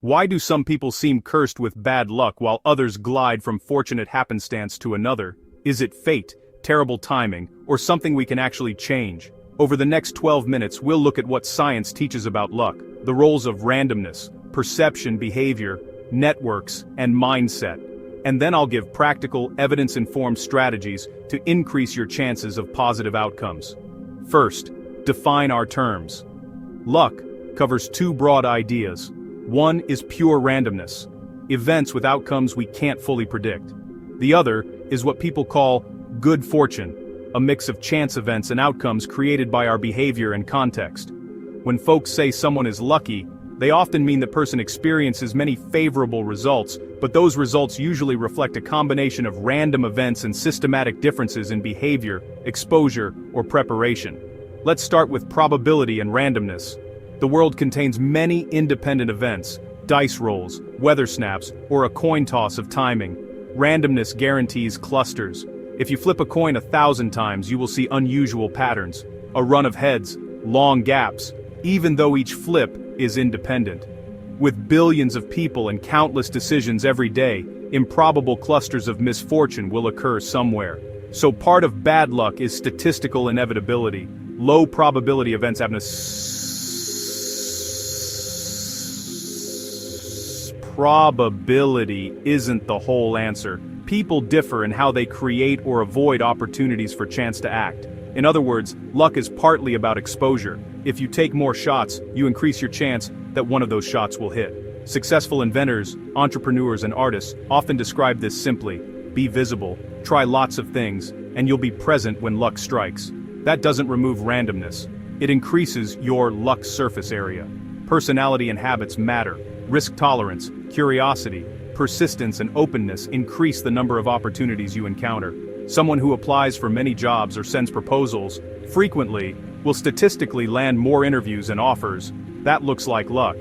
Why do some people seem cursed with bad luck while others glide from fortunate happenstance to another? Is it fate, terrible timing, or something we can actually change? Over the next 12 minutes, we'll look at what science teaches about luck, the roles of randomness, perception, behavior, networks, and mindset. And then I'll give practical, evidence-informed strategies to increase your chances of positive outcomes. First, define our terms. Luck covers two broad ideas. One is pure randomness, events with outcomes we can't fully predict. The other is what people call good fortune, a mix of chance events and outcomes created by our behavior and context. When folks say someone is lucky, they often mean the person experiences many favorable results, but those results usually reflect a combination of random events and systematic differences in behavior, exposure, or preparation. Let's start with probability and randomness. The world contains many independent events, dice rolls, weather snaps, or a coin toss of timing. Randomness guarantees clusters. If you flip a coin 1,000 times, you will see unusual patterns, a run of heads, long gaps, even though each flip is independent. With billions of people and countless decisions every day, improbable clusters of misfortune will occur somewhere. So part of bad luck is statistical inevitability. Low probability events happen. Probability isn't the whole answer. People differ in how they create or avoid opportunities for chance to act. In other words, luck is partly about exposure. If you take more shots, you increase your chance that one of those shots will hit. Successful inventors, entrepreneurs, and artists often describe this simply: be visible, try lots of things, and you'll be present when luck strikes. That doesn't remove randomness. It increases your luck surface area. Personality and habits matter. Risk tolerance, curiosity, persistence, and openness increase the number of opportunities you encounter. Someone who applies for many jobs or sends proposals frequently will statistically land more interviews and offers. That looks like luck.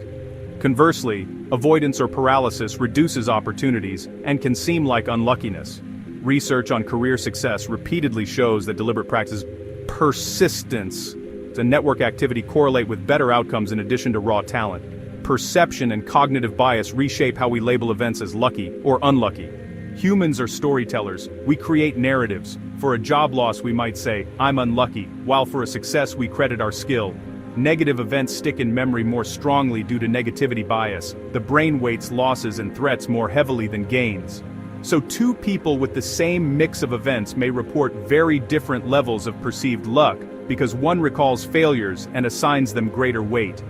Conversely, avoidance or paralysis reduces opportunities and can seem like unluckiness. Research on career success repeatedly shows that deliberate practice, persistence, and network activity correlate with better outcomes in addition to raw talent. Perception and cognitive bias reshape how we label events as lucky or unlucky. Humans are storytellers. We create narratives. For a job loss, we might say, "I'm unlucky," while for a success, we credit our skill. Negative events stick in memory more strongly due to negativity bias. The brain weights losses and threats more heavily than gains. So two people with the same mix of events may report very different levels of perceived luck because one recalls failures and assigns them greater weight.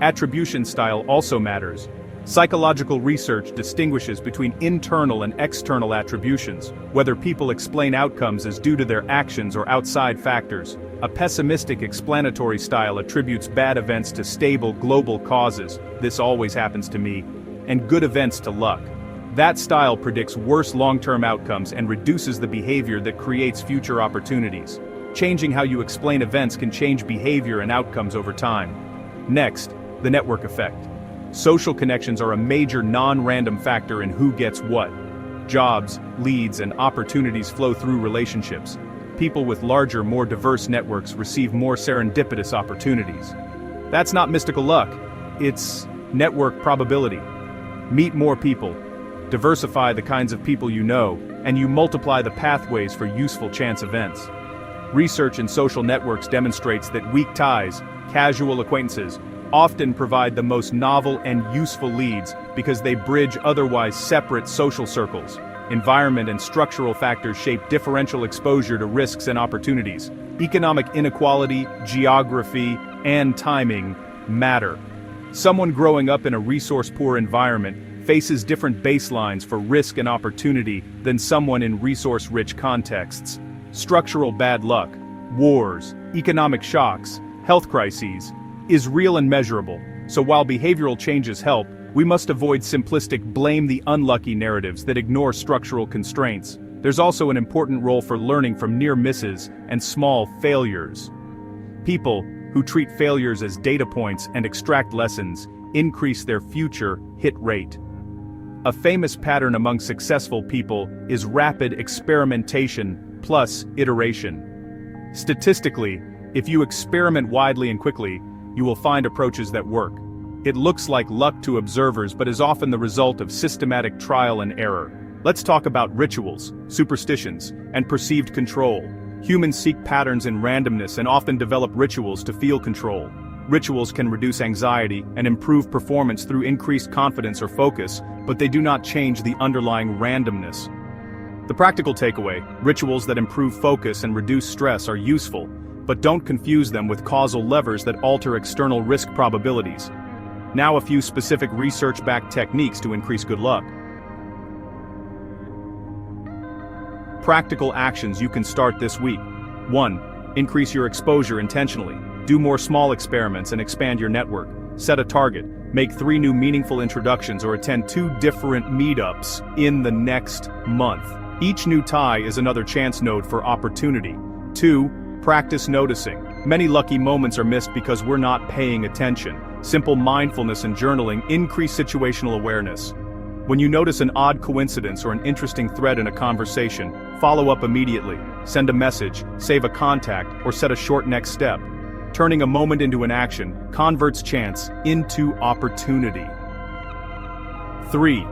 Attribution style also matters. Psychological research distinguishes between internal and external attributions, whether people explain outcomes as due to their actions or outside factors. A pessimistic explanatory style attributes bad events to stable global causes, "this always happens to me," and good events to luck. That style predicts worse long-term outcomes and reduces the behavior that creates future opportunities. Changing how you explain events can change behavior and outcomes over time. Next, the network effect. Social connections are a major non-random factor in who gets what. Jobs, leads, and opportunities flow through relationships. People with larger, more diverse networks receive more serendipitous opportunities. That's not mystical luck, it's network probability. Meet more people, diversify the kinds of people you know, and you multiply the pathways for useful chance events. Research in social networks demonstrates that weak ties, casual acquaintances, often provide the most novel and useful leads because they bridge otherwise separate social circles. Environment and structural factors shape differential exposure to risks and opportunities. Economic inequality, geography, and timing matter. Someone growing up in a resource-poor environment faces different baselines for risk and opportunity than someone in resource-rich contexts. Structural bad luck, wars, economic shocks, health crises, is real and measurable, so while behavioral changes help, we must avoid simplistic blame the unlucky narratives that ignore structural constraints. There's also an important role for learning from near misses and small failures. People who treat failures as data points and extract lessons increase their future hit rate. A famous pattern among successful people is rapid experimentation plus iteration. Statistically, if you experiment widely and quickly, you will find approaches that work. It looks like luck to observers but is often the result of systematic trial and error. Let's talk about rituals, superstitions, and perceived control. Humans seek patterns in randomness and often develop rituals to feel control. Rituals can reduce anxiety and improve performance through increased confidence or focus, but they do not change the underlying randomness. The practical takeaway: rituals that improve focus and reduce stress are useful, but don't confuse them with causal levers that alter external risk probabilities. Now a few specific research-backed techniques to increase good luck. Practical actions you can start this week. 1. Increase your exposure intentionally. Do more small experiments and expand your network. Set a target. Make 3 new meaningful introductions or attend 2 different meetups in the next month. Each new tie is another chance node for opportunity. 2. Practice noticing. Many lucky moments are missed because we're not paying attention. Simple mindfulness and journaling increase situational awareness. When you notice an odd coincidence or an interesting thread in a conversation, follow up immediately. Send a message, save a contact, or set a short next step. Turning a moment into an action converts chance into opportunity. 3.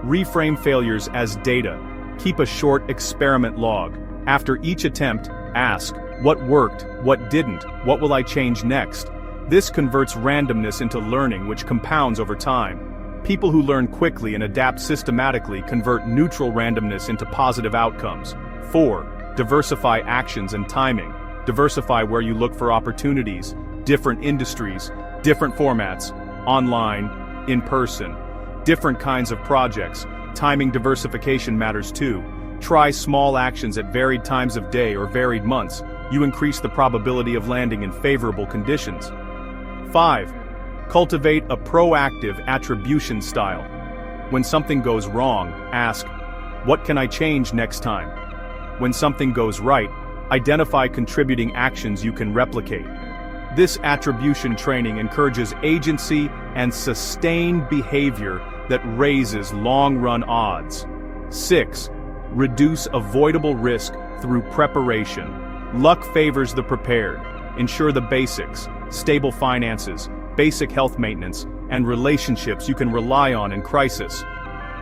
Reframe failures as data. Keep a short experiment log. After each attempt, ask, what worked, what didn't, what will I change next? This converts randomness into learning, which compounds over time. People who learn quickly and adapt systematically convert neutral randomness into positive outcomes. 4. Diversify actions and timing. Diversify where you look for opportunities, different industries, different formats, online, in person, different kinds of projects. Timing diversification matters too. Try small actions at varied times of day or varied months. You increase the probability of landing in favorable conditions. 5. Cultivate a proactive attribution style. When something goes wrong, ask, what can I change next time? When something goes right, identify contributing actions you can replicate. This attribution training encourages agency and sustained behavior that raises long-run odds. 6. Reduce avoidable risk through preparation. Luck favors the prepared. Ensure the basics, stable finances, basic health maintenance, and relationships you can rely on in crisis.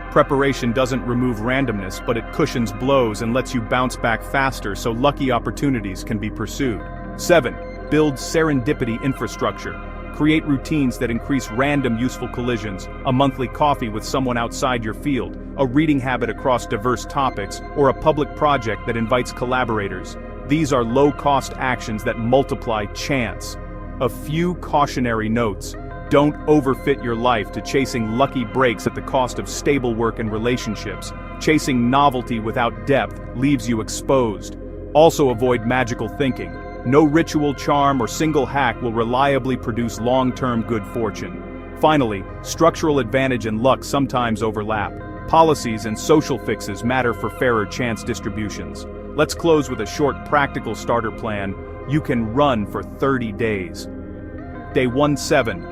Preparation doesn't remove randomness, but it cushions blows and lets you bounce back faster so lucky opportunities can be pursued. 7. Build serendipity infrastructure. Create routines that increase random useful collisions, a monthly coffee with someone outside your field, a reading habit across diverse topics, or a public project that invites collaborators. These are low-cost actions that multiply chance. A few cautionary notes. Don't overfit your life to chasing lucky breaks at the cost of stable work and relationships. Chasing novelty without depth leaves you exposed. Also avoid magical thinking. No ritual, charm, or single hack will reliably produce long-term good fortune. Finally, structural advantage and luck sometimes overlap. Policies and social fixes matter for fairer chance distributions. Let's close with a short practical starter plan you can run for 30 days. Day 17.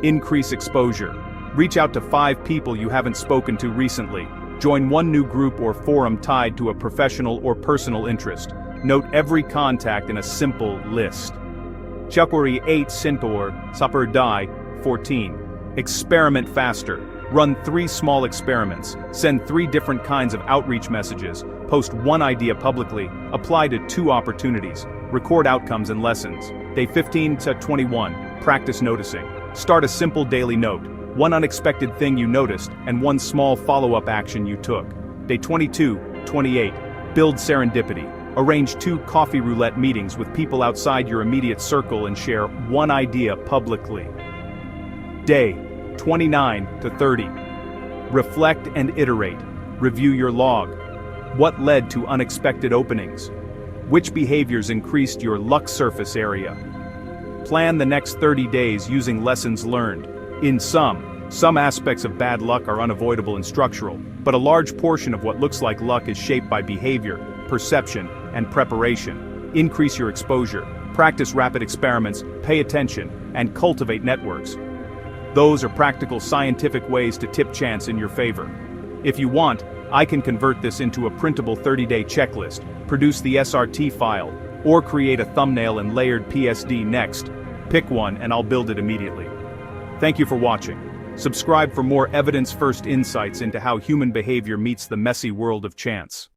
Increase exposure. Reach out to 5 people you haven't spoken to recently. Join one new group or forum tied to a professional or personal interest. Note every contact in a simple list. Chakuri 8 Sintor, Sapur Dai 14. Experiment faster. Run 3 small experiments. Send 3 different kinds of outreach messages. Post 1 idea publicly. Apply to 2 opportunities. Record outcomes and lessons. Day 15 to 21. Practice noticing. Start a simple daily note. 1 unexpected thing you noticed and 1 small follow-up action you took. Day 22-28. Build serendipity. Arrange 2 coffee roulette meetings with people outside your immediate circle and share 1 idea publicly. Day 29-30. Reflect and iterate. Review your log. What led to unexpected openings? Which behaviors increased your luck surface area? Plan the next 30 days using lessons learned. In some aspects of bad luck are unavoidable and structural, but a large portion of what looks like luck is shaped by behavior, perception, and preparation. Increase your exposure, practice rapid experiments, pay attention, and cultivate networks. Those are practical scientific ways to tip chance in your favor. If you want, I can convert this into a printable 30-day checklist, produce the SRT file, or create a thumbnail and layered PSD next. Pick one and I'll build it immediately. Thank you for watching. Subscribe for more evidence-first insights into how human behavior meets the messy world of chance.